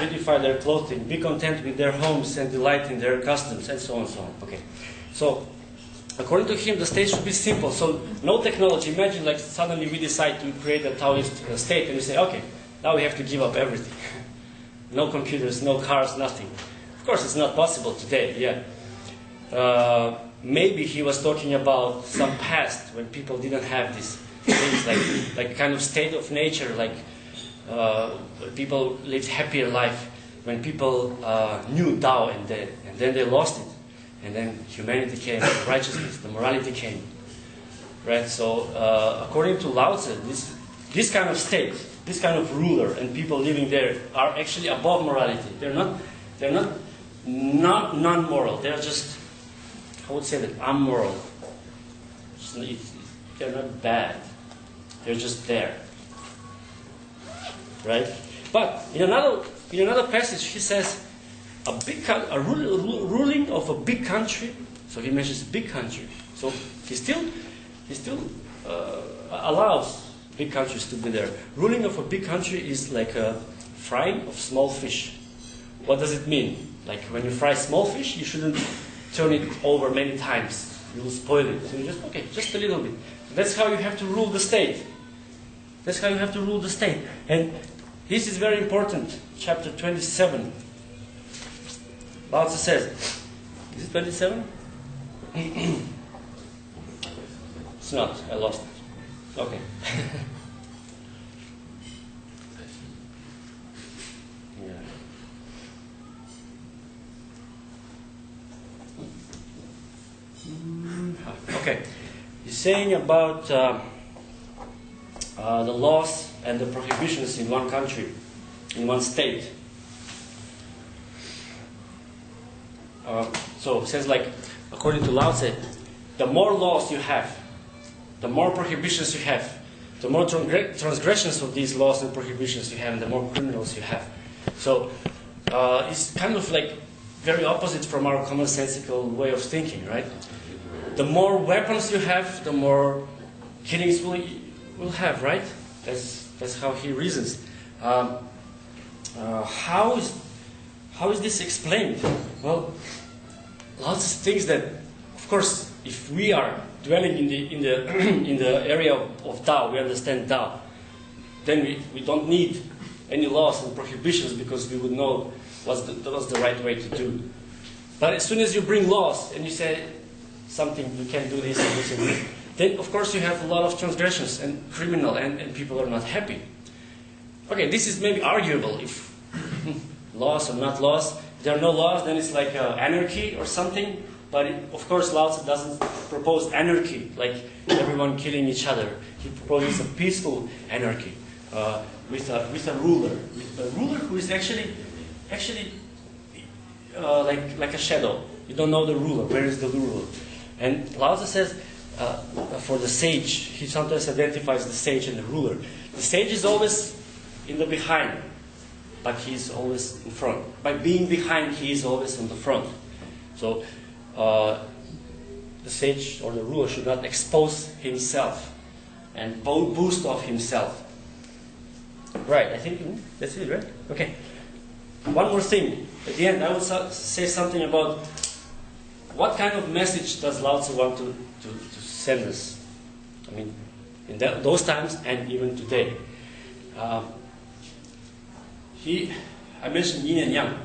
beautify their clothing, be content with their homes and delight in their customs, and so on and so on. Okay, so according to him, the state should be simple. So no technology. Imagine like suddenly we decide to create a Taoist state, and we say, okay, now we have to give up everything. No computers, no cars, nothing. Of course, it's not possible today. Yeah. Maybe he was talking about some past when people didn't have these things, like kind of state of nature, like people lived happier life when people knew Tao, and then they lost it, and then humanity came, righteousness, the morality came, right? So according to Lao Zi, this kind of state, this kind of ruler, and people living there are actually above morality. They're not non-moral. They're just, I would say that, amoral. They're not bad. They're just there, right? But in another passage, he says ruling of a big country. So he mentions big country. So he still allows big countries to be there. Ruling of a big country is like a frying of small fish. What does it mean? Like when you fry small fish, you shouldn't turn it over many times. You will spoil it. So you just a little bit. That's how you have to rule the state. That's how you have to rule the state. And this is very important. Chapter 27. Lao Zi says, is it 27? It's not. I lost it. Okay. Okay, he's saying about the laws and the prohibitions in one country, in one state. So it says like, according to Lao Zi, the more laws you have, the more prohibitions you have, the more transgressions of these laws and prohibitions you have, and the more criminals you have. So it's kind of like very opposite from our commonsensical way of thinking, right? The more weapons you have, the more killings will have, right? That's how he reasons. How is this explained? Well, Lao Zi thinks that, of course, if we are dwelling in the area of Tao, we understand Tao, then we don't need any laws and prohibitions because we would know what's the right way to do. But as soon as you bring laws and you say something, you can't do this and this and this, then of course you have a lot of transgressions and criminal and people are not happy. Okay, this is maybe arguable if laws or not laws. If there are no laws, then it's like anarchy or something. But of course Lao Zi doesn't propose anarchy, like everyone killing each other. He proposes a peaceful anarchy with a ruler who is actually like a shadow. You don't know the ruler. Where is the ruler? And Lao Zi says, for the sage, he sometimes identifies the sage and the ruler. The sage is always in the behind, but he is always in front. By being behind, he is always on the front. So the sage or the ruler should not expose himself and boast of himself. Right, I think that's it, right? Okay. One more thing. At the end, I would say something about what kind of message does Lao Zi want to send us? I mean, in those times and even today. I mentioned yin and yang.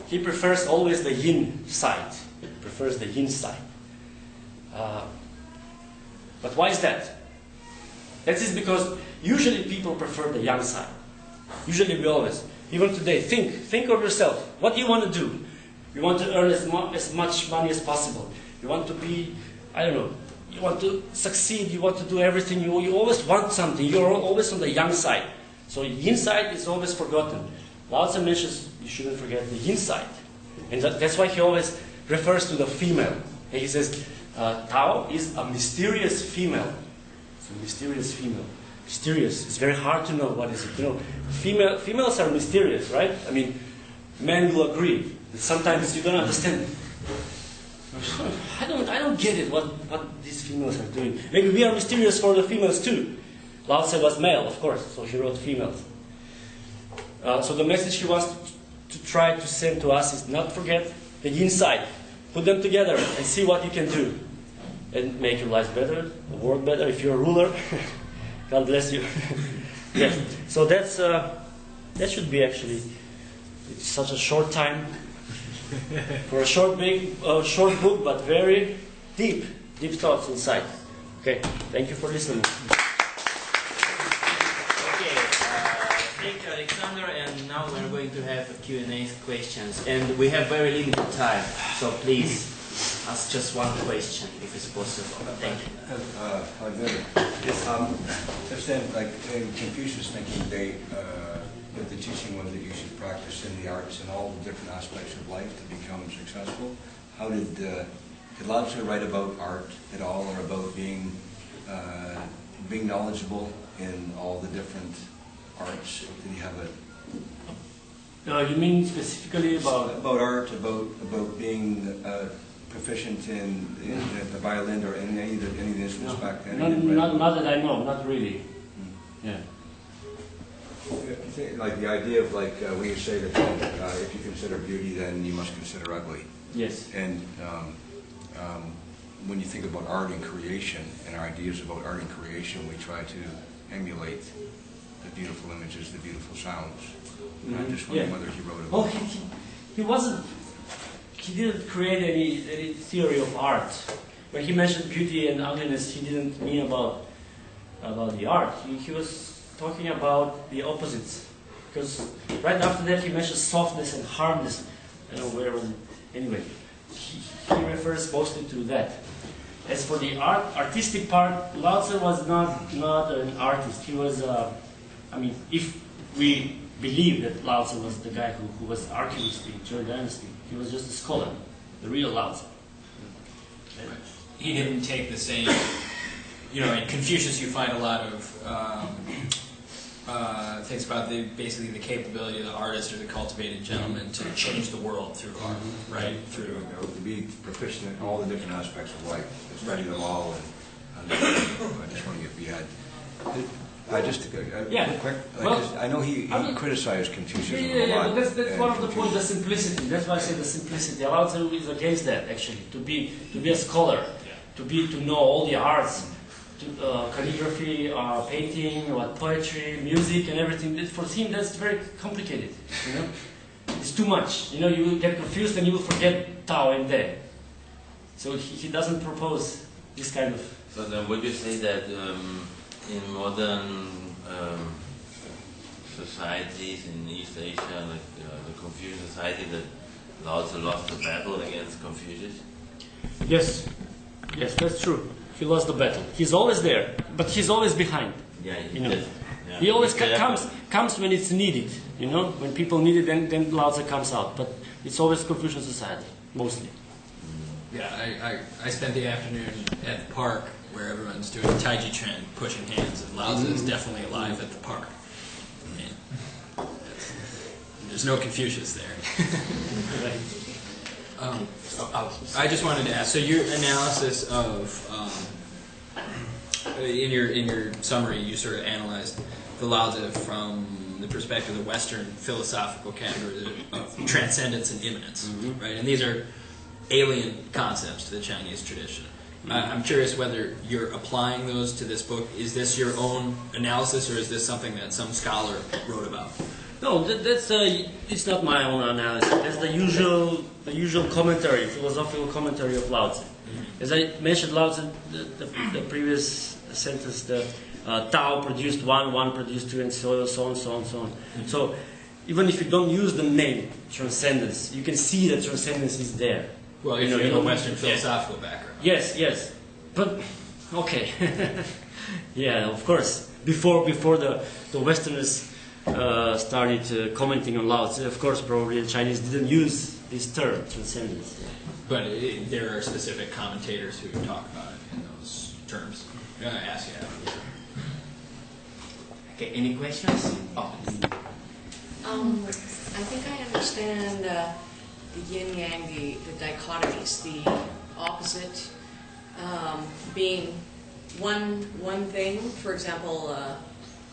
He prefers always the yin side. He prefers the yin side. But why is that? That is because usually people prefer the yang side. Usually we always. Even today, think of yourself. What do you want to do? You want to earn as much money as possible. You want to be, I don't know, you want to succeed, you want to do everything. You always want something. You're always on the yang side. So yin side is always forgotten. Lao Zi mentions you shouldn't forget the yin side. And that's why he always refers to the female. And he says, Tao is a mysterious female. It's a mysterious female. Mysterious. It's very hard to know what is it. You know, females are mysterious, right? I mean, men will agree. Sometimes you don't understand. I don't get it. What these females are doing. Maybe we are mysterious for the females too. Lao Tzu was male, of course, so he wrote females. So the message he wants to try to send to us is not forget the inside. Put them together and see what you can do. And make your life better, the world better. If you're a ruler, God bless you. Yes. So that's that should be actually. It's such a short time for a short book, but very deep thoughts inside. Okay. Thank you for listening. Okay. Thank you, Aleksandar. And now we're going to have a Q&A questions, and we have very limited time, so please. Ask just one question, if it's possible. Thank you. Understand, like in Confucius' thinking, that the teaching was that you should practice in the arts and all the different aspects of life to become successful. How did Lao Zi write about art at all, or about being knowledgeable in all the different arts? Did he have a? You mean specifically about art, about being proficient in the violin or in any of the instruments back then? Not that I know, not really. Yeah. Like the idea of when you say that if you consider beauty, then you must consider ugly. Yes. And when you think about art and creation and our ideas about art and creation, we try to emulate the beautiful images, the beautiful sounds. And I'm just wondering whether he wrote about. Oh, he wasn't. He didn't create any theory of art. When he mentioned beauty and ugliness, he didn't mean about the art. He was talking about the opposites. Because right after that, he mentioned softness and hardness. I don't know where was it. Anyway, he refers mostly to that. As for the artistic part, Lao Zi was not an artist. He was, if we believe that Lao Zi was the guy who was archivist in Zhou Dynasty, he was just a scholar, the real Lao Zi. He didn't take the same, in Confucius you find a lot of things about basically the capability of the artist or the cultivated gentleman to change the world through art, right? To be proficient in all the different aspects of life, to study them all, and I just wondering if he had. I know he criticized Confucianism a lot. But that's one of the points, the simplicity. That's why I say the simplicity. Lao Zi is against that, actually, to be a scholar, to know all the arts, calligraphy, painting, poetry, music, and everything. For him, that's very complicated. It's too much. You will get confused and you will forget Tao and De. So he doesn't propose this kind of. So then, would you say that in modern societies in East Asia, like the Confucian society, that Lao Zi lost the battle against Confucius? Yes, that's true. He lost the battle. He's always there, but he's always behind. Yeah, He always comes when it's needed. When people need it, then Lao Zi comes out. But it's always Confucian society, mostly. Yeah, I spent the afternoon at the park where everyone's doing the Tai Chi Chuan, pushing hands, and Lao Zi is definitely alive at the park. There's no Confucius there. I just wanted to ask, so your analysis of, in your summary, you sort of analyzed the Lao Zi from the perspective of the Western philosophical category of transcendence and immanence, right? And these are alien concepts to the Chinese tradition. I'm curious whether you're applying those to this book. Is this your own analysis, or is this something that some scholar wrote about? No, it's not my own analysis. That's the usual commentary, philosophical commentary of Lao Zi. As I mentioned, Lao Zi, the previous sentence, the Tao produced one produced two, and so on. So even if you don't use the name transcendence, you can see that transcendence is there. Well, if you have a Western philosophical background. Yes. But, okay. Yeah, of course. Before the Westerners started commenting on Lao Zi, of course, probably the Chinese didn't use this term, transcendence. But there are specific commentators who talk about it in those terms. I'm going to ask you after. Okay, any questions? I think I understand the yin-yang, the dichotomies, the opposite being one thing. For example,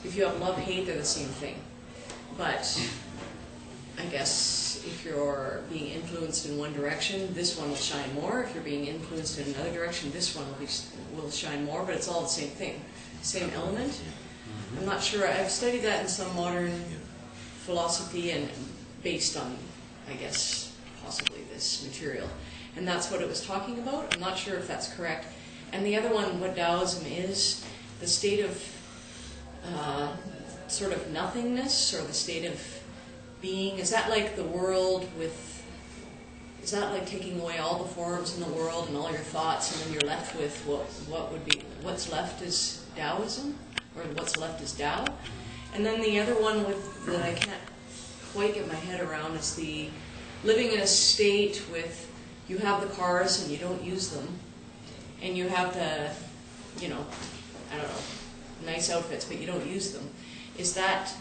if you have love-hate, they're the same thing. but I guess if you're being influenced in one direction, this one will shine more. If you're being influenced in another direction, this one will shine more, but it's all the same thing, same element. I'm not sure. I've studied that in some modern philosophy and based on, I guess, possibly this material. And that's what it was talking about. I'm not sure if that's correct. And the other one, what Taoism is, the state of sort of nothingness, or the state of being. Is that like the world with, is that like taking away all the forms in the world and all your thoughts, and then you're left with what would be, what's left is Taoism, or what's left is Tao? And then the other one with, that I can't quite get my head around, is the living in a state with, you have the cars and you don't use them, and you have the, you know, I don't know, nice outfits, but you don't use them. Is that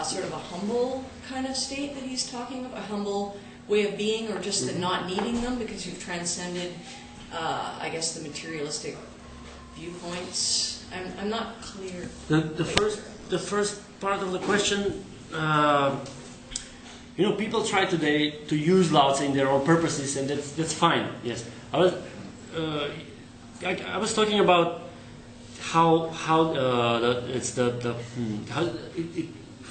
sort of a humble kind of state that he's talking about, a humble way of being, or just the not needing them because you've transcended, I guess, the materialistic viewpoints? I'm not clear. The first part of the question, you know, people try today to use Lao Zi in their own purposes, and that's fine. Yes, I was talking about how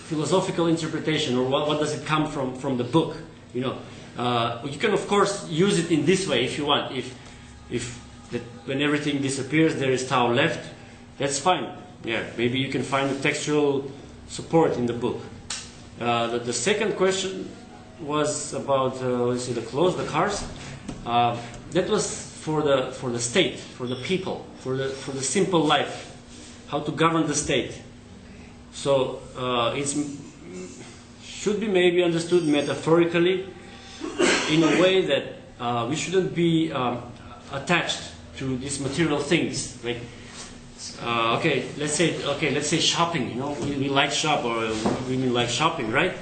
philosophical interpretation, or what does it come from the book. You know, you can of course use it in this way if you want. If that when everything disappears, there is Tao left. That's fine. Yeah, maybe you can find a textual support in the book. The second question was about let's see, the clothes, the cars. That was for the state, for the people, for the simple life, how to govern the state. So it should be maybe understood metaphorically, in a way that we shouldn't be attached to these material things. Like, let's say shopping. You know, we like shop, or women like shopping, right?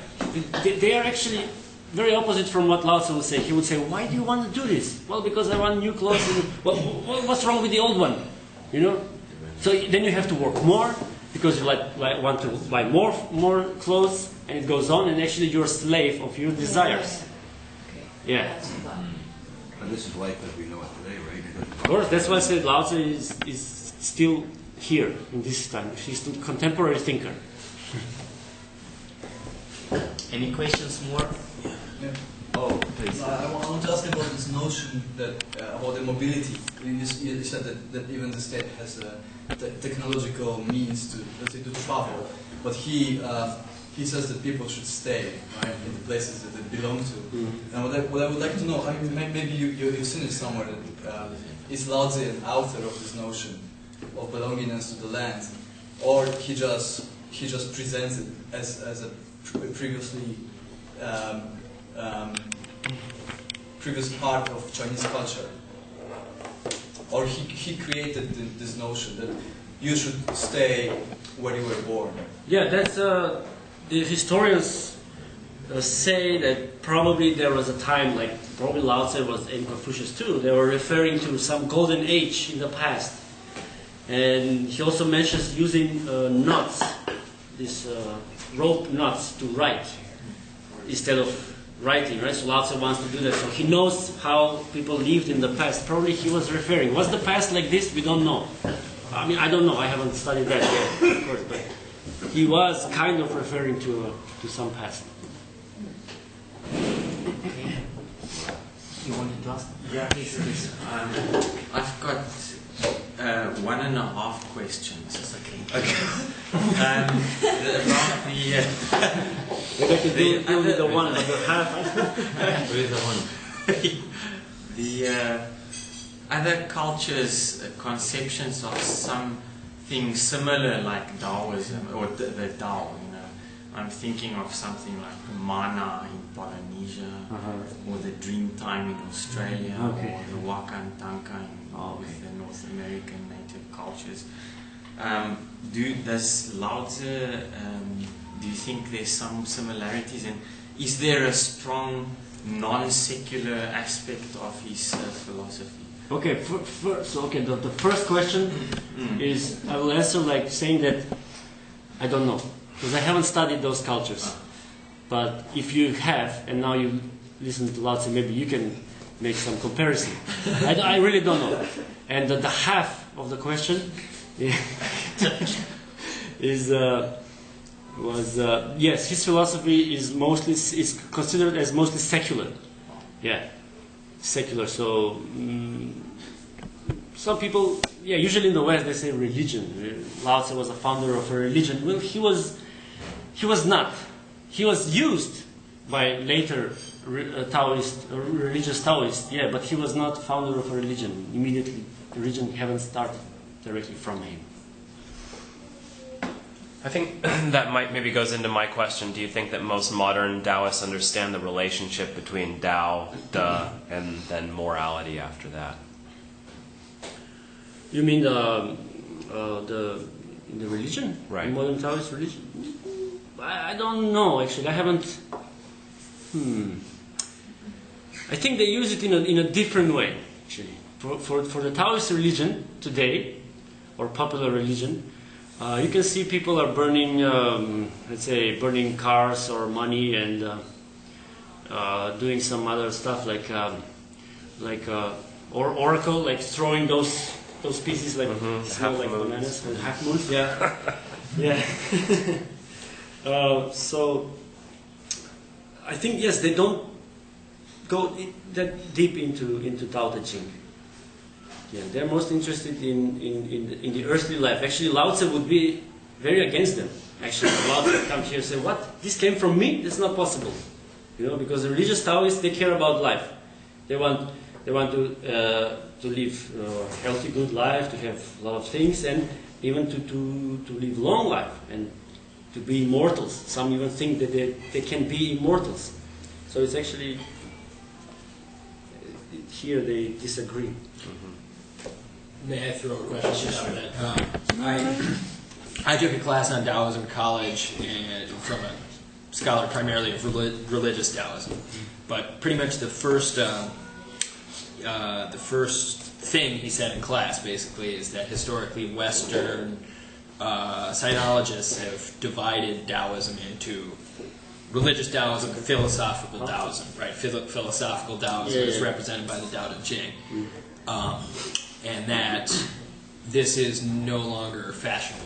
They are actually very opposite from what Lao Zi would say. He would say, "Why do you want to do this?" Well, because I want new clothes. And, what's wrong with the old one? You know. So then you have to work more because you want to buy more clothes, and it goes on. And actually, you're a slave of your desires. Yeah. And this is life as we know it today, right? Of course, that's why I said Lao Zi is still here in this time. She's a contemporary thinker. Any questions more? Yeah. Oh, please. I want to ask about this notion that about the mobility. You said that even the state has technological means to travel, but he says that people should stay, right, in the places that they belong to. Mm-hmm. And what I would like to know, I mean, maybe you've seen it somewhere, that is Lao Zi an author of this notion of belongingness to the land, or he just presents it as a previously previous part of Chinese culture, or he created this notion that you should stay where you were born. Yeah, that's the historians say that probably there was a time, like probably Lao Tzu was, and Confucius too, they were referring to some golden age in the past. And he also mentions using knots, these rope knots, to write instead of writing, right? So Lao Tzu wants to do that. So he knows how people lived in the past. Probably he was referring. Was the past like this? We don't know. I mean, I don't know. I haven't studied that yet, of course, but he was kind of referring to some past. You wanted to ask? Yeah, please. I've got 1.5 questions. That's okay. About Maybe I could do with the one, but the half. the other cultures' conceptions of something similar, like Taoism or the Tao. You know, I'm thinking of something like mana in Polynesia, or the Dreamtime in Australia, or the Wakan Tanka with the North American native cultures. Does Lao Tzu, do you think there's some similarities, and is there a strong non-secular aspect of his philosophy? Okay, the first question is, I will answer like saying that I don't know. because I haven't studied those cultures. But if you have, and now you listen to Lao Zi, maybe you can make some comparison. I really don't know. And the half of the question yes, his philosophy is considered as mostly secular. Yeah, secular. So some people, usually in the West they say religion. Lao Tzu was a founder of a religion. Well, he was not. He was used by later religious Taoists. Yeah, but he was not founder of a religion. Immediately, the religion haven't started directly from him. I think that maybe goes into my question. Do you think that most modern Taoists understand the relationship between Tao, De, and then morality after that? You mean the religion? Right. The modern Taoist religion? I don't know, actually. I haven't... I think they use it in a different way, actually. For the Taoist religion today, or popular religion, you can see people are burning, let's say, burning cars or money and doing some other stuff or oracle, like throwing those pieces like smell like bananas or half moons. Yeah, yeah. So I think yes, they don't go that deep into Tao Te Ching. Yeah, they're most interested in the earthly life. Actually, Lao Tzu would be very against them. Actually, Lao Tzu would come here and say, "What? This came from me? That's not possible." Because the religious Taoists, they care about life. They want to live a healthy, good life, to have a lot of things, and even to live long life and to be immortals. Some even think that they can be immortals. So it's actually here they disagree. May I throw a question out at that? I took a class on Taoism in college and from a scholar primarily of religious Taoism. But pretty much the first thing he said in class basically is that historically Western Sinologists have divided Taoism into religious Taoism and philosophical Taoism. Right? Philosophical Taoism is represented by the Tao Te Ching. And that this is no longer fashionable.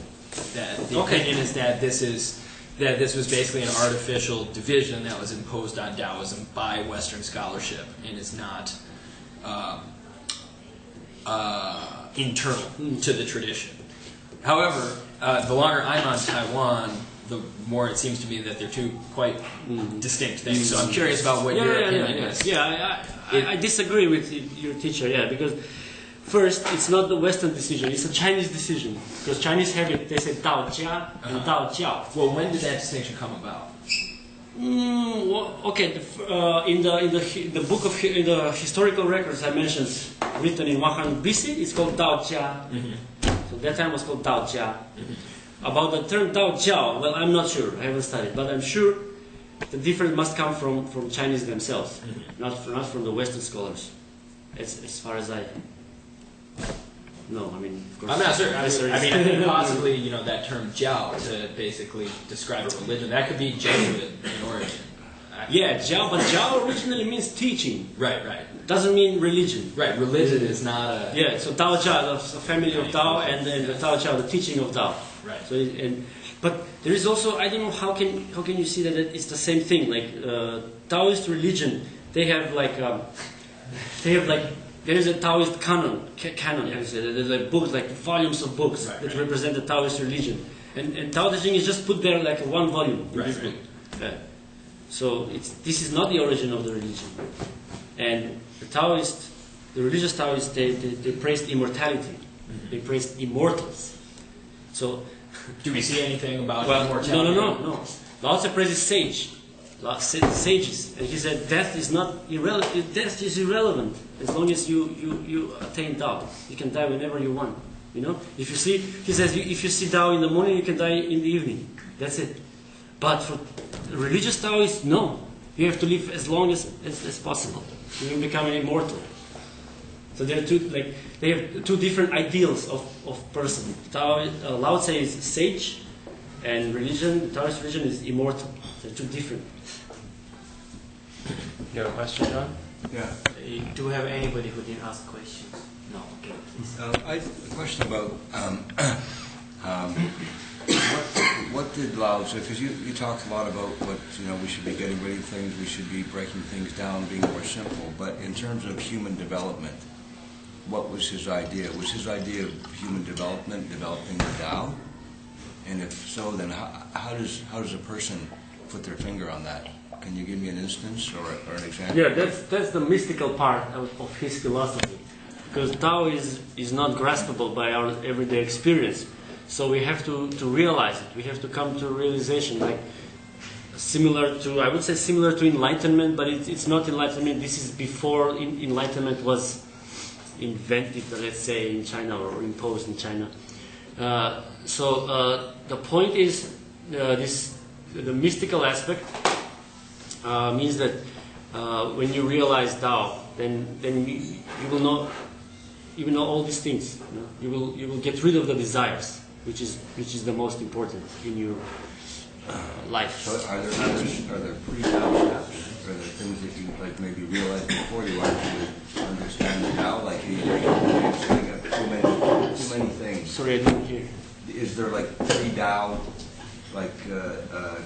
That the opinion is that this was basically an artificial division that was imposed on Taoism by Western scholarship and is not internal to the tradition. However, the longer I'm on Taiwan, the more it seems to me that they're two quite distinct things. So I'm curious about what your opinion is. Yeah, I disagree with your teacher. Yeah, because first, it's not the Western decision; it's a Chinese decision. Because Chinese have it; they say Dao Jia and Dao Jiao. Well, when did that distinction come about? In the book of the historical records I mentioned, written in 100 BC, it's called Dao Jia. So that time was called Dao Jia. About the term Dao Jiao, well, I'm not sure. I haven't studied, but I'm sure the difference must come from Chinese themselves, not from the Western scholars. As far as I know, I mean, of course. I'm not sure. I mean, possibly, that term Jiao to basically describe a religion, that could be Jesuit in origin. Yeah, Jiao, but Jiao originally means teaching. Right. Doesn't mean religion. Right, religion is not a... Yeah, so Dao Jia, the family of Dao, and then the Dao Jia, the teaching of Dao. Right. So, but there is also, I don't know, how can you see that it's the same thing? Like Taoist religion, there is a Taoist canon. There's like books, like volumes of books that represent the Taoist religion, and Tao Te Ching is just put there like one volume in this book. So this is not the origin of the religion, and the religious Taoists, they praised immortality. They praised immortals. So, do we see anything about immortality? No. Lao Tzu praises sages, and he said death is irrelevant. Death is irrelevant as long as you attain Tao. You can die whenever you want. If you see, he says, if you see Tao in the morning, you can die in the evening. That's it. But for religious Taoists, no. You have to live as long as possible. You will become immortal. So they have two different ideals of person. Lao Tzu is sage, And religion, Taoist religion is immortal. They're two different. You have a question, John? Yeah. Do we have anybody who didn't ask questions? No, okay, please. I have a question about what did Lao Zi, because you talked a lot about what, we should be getting rid of things, we should be breaking things down, being more simple, but in terms of human development, what was his idea? Was his idea of human development developing the Tao? And if so, then how does a person put their finger on that? Can you give me an instance or an example? Yeah, that's the mystical part of his philosophy. Because Tao is not graspable by our everyday experience. So we have to realize it. We have to come to a realization, like similar to enlightenment, but it's not enlightenment. This is before enlightenment was invented, let's say, in China or imposed in China. So the point is the mystical aspect means that when you realize Tao, then you will know all these things. You will get rid of the desires, which is the most important in your life. So are there pre-Tao steps? Are there things that you maybe realize before you actually understand the Tao? Like you're setting up too many things. Sorry, I didn't hear. Is there pre-Tao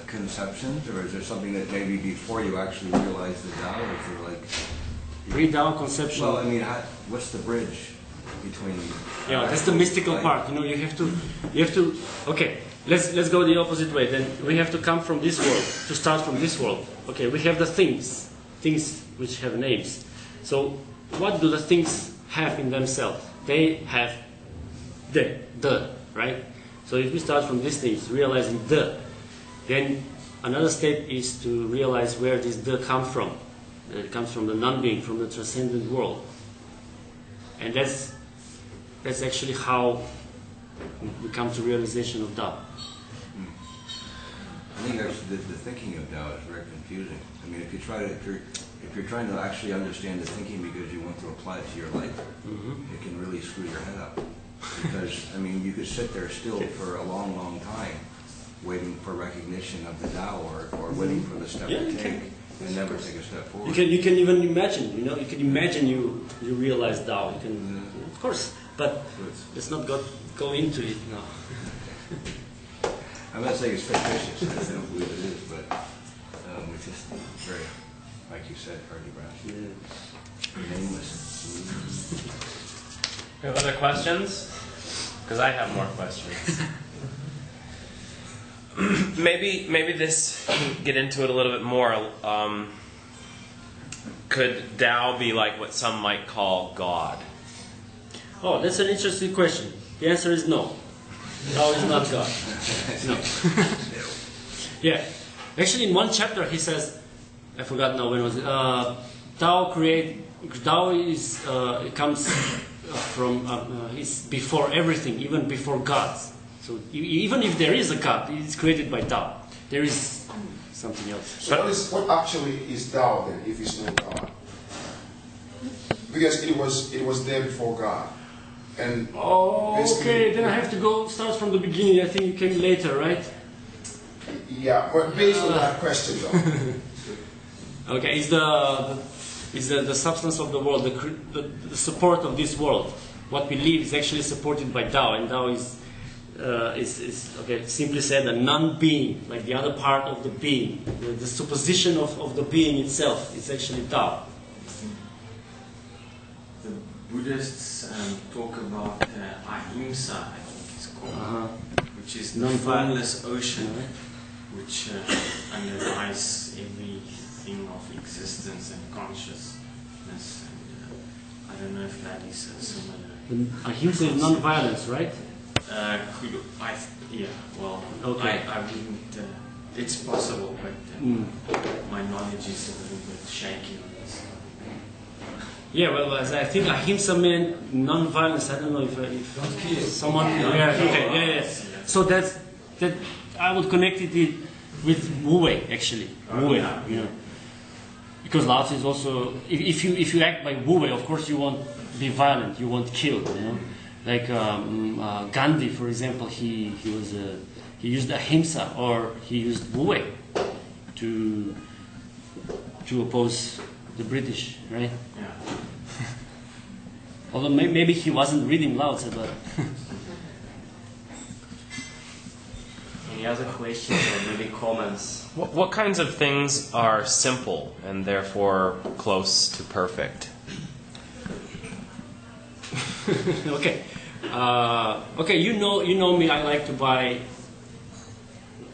conceptions, or is there something that maybe before you actually realize the Tao? Is there Pre-Tao conception. Well, I mean, what's the bridge between? Yeah, that's the mystical part. You have to. Okay, let's go the opposite way. Then we have to come from this world, to start from this world. Okay, we have the things which have names. So what do the things have in themselves? They have the, right? So if we start from these things, realizing then another step is to realize where this comes from. It comes from the non-being, from the transcendent world. And that's actually how we come to realization of Tao. I think actually the thinking of Tao is very confusing. I mean, if you're trying to actually understand the thinking because you want to apply it to your life, it can really screw your head up. Because I mean, you could sit there still for a long, long time, waiting for recognition of the Tao, or waiting for the step to take, and never take a step forward. You can even imagine. You can imagine you realize Tao. You can, of course, but let's not go into it now. I'm not saying it's fictitious. I don't believe it is, but it's just very, like you said, hard to grasp. Yeah. Nameless. You have other questions? Because I have more questions. maybe this, get into it a little bit more. Could Tao be like what some might call God? Oh, that's an interesting question. The answer is no. Tao is not God. No. Yeah. Actually, in one chapter he says, I forgot now when was it. Tao comes from is before everything, even before God. So even if there is a God, it's created by Tao. There is something else. So what actually is Tao then, if it's not God? Because it was there before God. And okay, then I have to start from the beginning. I think you came later, right? Yeah, but based on that question though. Okay, is the substance of the world, the support of this world, what we live is actually supported by Tao, and Tao is okay, simply said, a non-being, like the other part of the being, the supposition of the being itself. It's actually Tao. The Buddhists talk about ahimsa, I think it's called, which is the formless ocean, which underlies everything of existence and consciousness. And I don't know if that is similar. Ahimsa is non-violence, right? Okay. I wouldn't. It's possible, but my knowledge is a little bit shaky on this. Yeah, well, as I think ahimsa meant non-violence. I don't know if someone. Yeah. So that I would connect it with Wu Wei, actually. Wu Wei, because Lao Zi is also. If you act by Wu Wei, of course you won't be violent. You won't kill. Like Gandhi, for example, he He used ahimsa, or he used wu wei to oppose the British, right? Yeah. Although maybe he wasn't reading Lao Zi, but Any other questions or maybe comments? What kinds of things are simple and therefore close to perfect? okay. Okay, you know me. I like to buy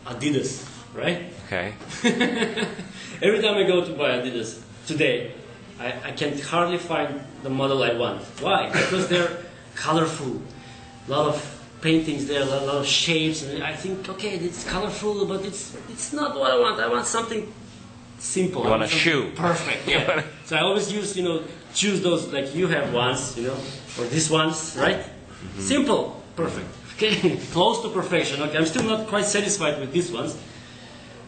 Adidas, right? Okay. Every time I go to buy Adidas today, I can hardly find the model I want. Why? Because they're colorful, a lot of paintings there, a lot of shapes, and I think, okay, it's colorful, but it's not what I want. I want something simple. You want a shoe. Perfect. Yeah. So I always use, choose those like you have ones, or these ones, right? Mm-hmm. Simple, perfect. Okay, close to perfection. Okay, I'm still not quite satisfied with these ones.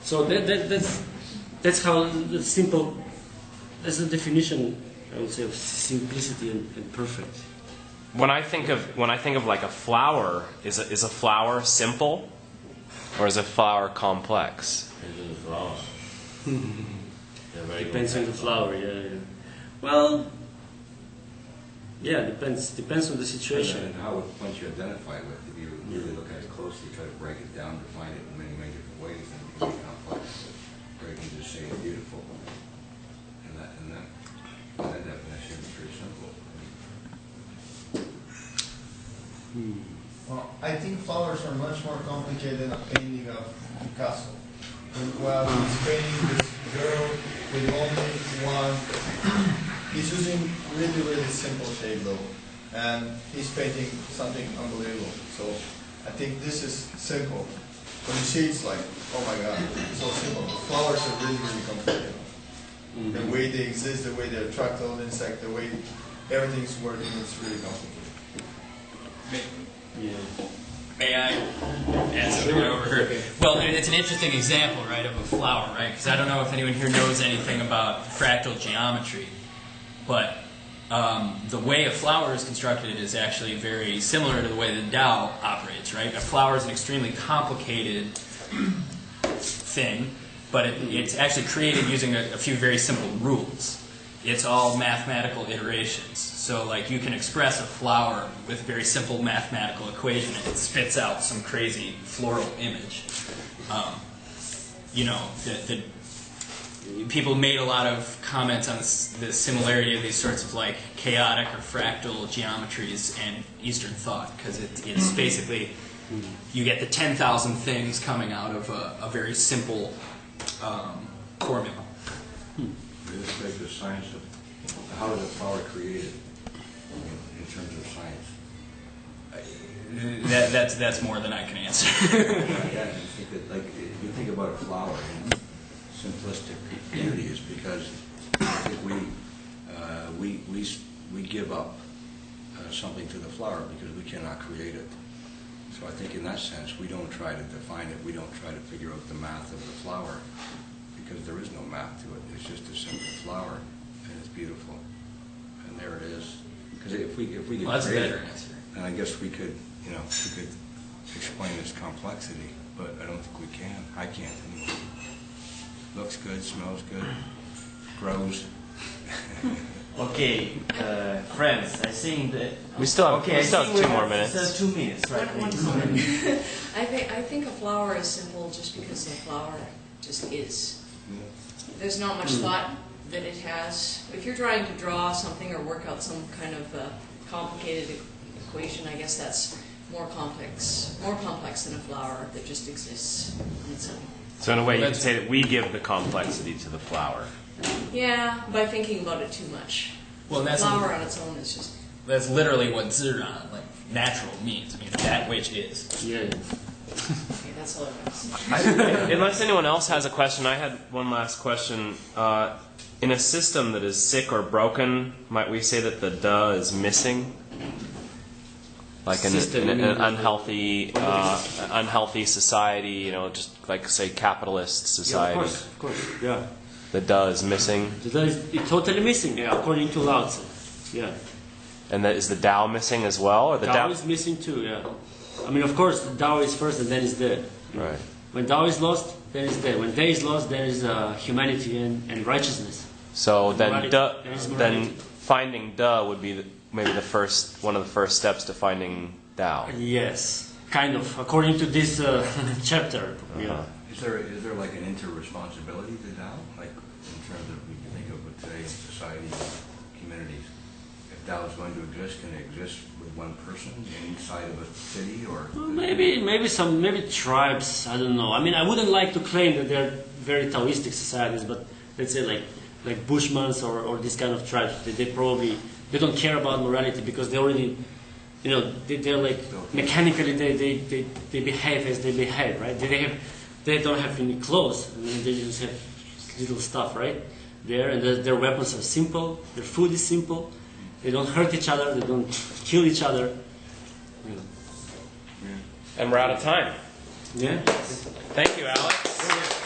So that's how the simple. That's the definition, I would say, of simplicity and perfect. When I think of like a flower, is a flower simple, or is a flower complex? Depends on the flower. Depends on the flower. Yeah. Well, yeah, depends on the situation. And how, once you identify with it, if you really look at it closely, try to break it down, define it in many, many different ways, then it can be complex. Or you can just say it's beautiful. And that definition is pretty simple. Well, I think flowers are much more complicated than a painting of Picasso. While he's painting this girl with only one, he's using really, really simple shape though. And he's painting something unbelievable. So I think this is simple. When you see it's like, oh my god, it's so simple. Flowers are really, really complicated. Mm-hmm. The way they exist, the way they attract all the insects, the way everything's working, it's really complicated. May I answer over here? Well, it's an interesting example, right, of a flower, right? Because I don't know if anyone here knows anything about fractal geometry, but the way a flower is constructed is actually very similar to the way the Tao operates, right? A flower is an extremely complicated thing, but it's actually created using a few very simple rules. It's all mathematical iterations. So like you can express a flower with a very simple mathematical equation and it spits out some crazy floral image. People made a lot of comments on the similarity of these sorts of like chaotic or fractal geometries and Eastern thought, because it's basically you get the 10,000 things coming out of a very simple formula. It's like the science of how is a flower created in terms of science. That's more than I can answer. Yeah, I think that, like, if you think about a flower in simplistic unity, is because I think we give up something to the flower because we cannot create it. So I think in that sense, we don't try to define it. We don't try to figure out the math of the flower, because there is no math to it. It's just a simple flower, and it's beautiful. And there it is. Because if we could create it, then I guess we could explain its complexity. But I don't think we can. I can't anyway. Looks good, smells good, grows. Okay, friends, I think that We still have 2 more minutes. Still 2 minutes, right? One comment. I think a flower is simple just because the flower just is. There's not much thought that it has. If you're trying to draw something or work out some kind of complicated equation, I guess that's more complex than a flower that just exists on its own. So in a way, you could say that we give the complexity to the flower. Yeah, by thinking about it too much. Well, the flower on its own is just... That's literally what ziran, like natural, means. I mean, that which is. Yeah. Okay, that's all I want to say. Unless anyone else has a question, I had one last question. In a system that is sick or broken, might we say that the da is missing? Like in an unhealthy society, just like, say, capitalist society. Yeah, of course, yeah. The da is missing. The da is totally missing, according to Lao Zi. Yeah. And is the Tao missing as well, or the Tao is missing too, yeah. I mean, of course, the Tao is first and then is the Right. When Tao is lost, there is day. When day is lost, there is humanity and righteousness. So then, Morality. There is then morality. finding Da would be maybe one of the first steps to finding Tao. Yes, kind of. According to this chapter. Yeah. Is there like an inter-responsibility to Tao? Like in terms of, we can think of it today in society, communities. If Tao is going to exist, can it exist with one person inside of a city, or? Well, maybe tribes. I don't know. I mean, I wouldn't like to claim that they're very Taoistic societies, but let's say like Bushmans or this kind of tribes. They don't care about morality because they already, they're like mechanically they behave as they behave, right? They don't have any clothes. I mean, they just have little stuff, right? There, and their weapons are simple. Their food is simple. They don't hurt each other. They don't kill each other. And we're out of time. Yeah. Thank you, Alex.